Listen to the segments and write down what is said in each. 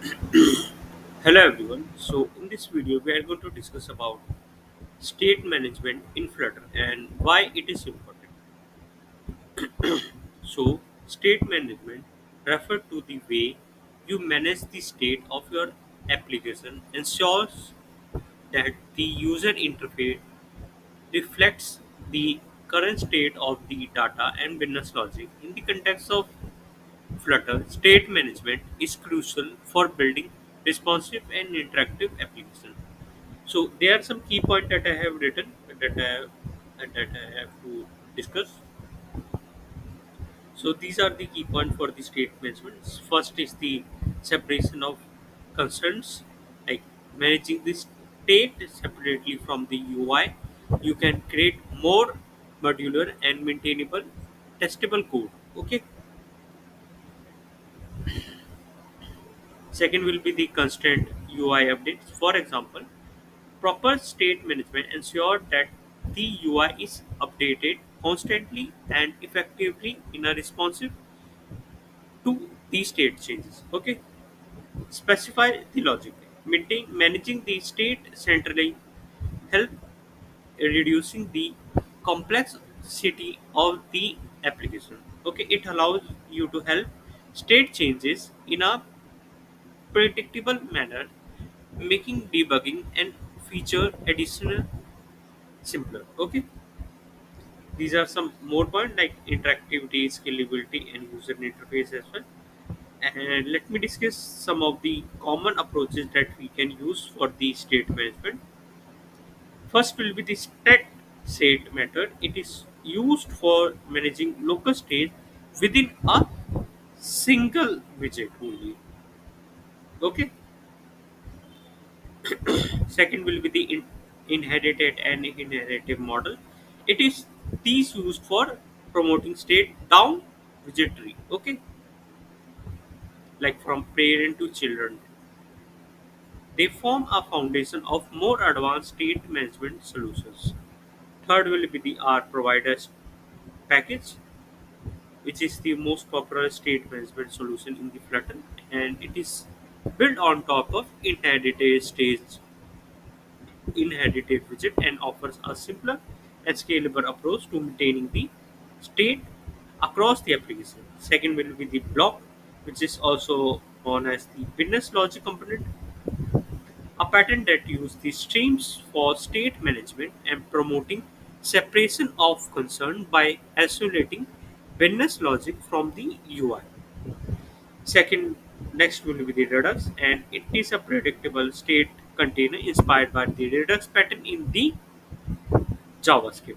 Hello everyone. So in this video we are going to discuss about state management in Flutter and why it is important. So state management refers to the way you manage the state of your application, ensures that the user interface reflects the current state of the data and business logic. In the context of Flutter, state management is crucial for building responsive and interactive applications. So there are some key points that I have written that I have to discuss. So these are the key points for the state management. First is the separation of concerns, like managing the state separately from the UI. You can create more modular and maintainable testable code. Okay. Second will be the constant UI updates. For example, proper state management ensures that the UI is updated constantly and effectively in a responsive to the state changes. Okay, specify the logic. Managing the state centrally help reducing the complexity of the application. Okay, it allows you to help state changes in a predictable manner, making debugging and feature additional simpler. Okay, these are some more points like interactivity, scalability, and user interface as well. And let me discuss some of the common approaches that we can use for the state management. First will be the stat state method. It is used for managing local state within a single widget only. Okay. Second will be the inherited and inherited model. It is these used for promoting state down widget tree. Okay, like from parent to children. They form a foundation of more advanced state management solutions. Third will be the R providers package, which is the most popular state management solution in the Flutter, and it is built on top of inherited widget and offers a simpler and scalable approach to maintaining the state across the application. Second will be the block, which is also known as the business logic component, a pattern that uses the streams for state management and promoting separation of concern by isolating business logic from the UI. Second, next will be the Redux, and it is a predictable state container inspired by the Redux pattern in the JavaScript.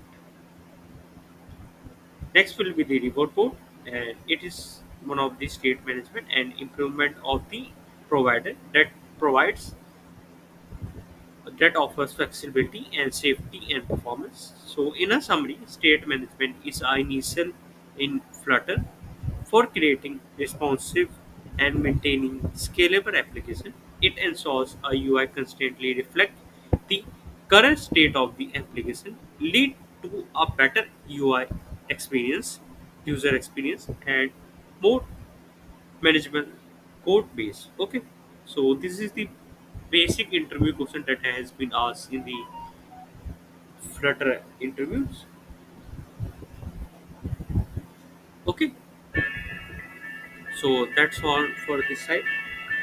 Next will be the reward code, and it is one of the state management and improvement of the provider provides that offers flexibility and safety and performance. So, in a summary, state management is initial in Flutter for creating responsive and maintaining scalable application. It ensures a UI constantly reflect the current state of the application, lead to a better UI experience, user experience, and more management code base. Okay, so this is the basic interview question that has been asked in the Flutter interviews. Okay, so that's all for this side.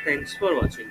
Thanks for watching.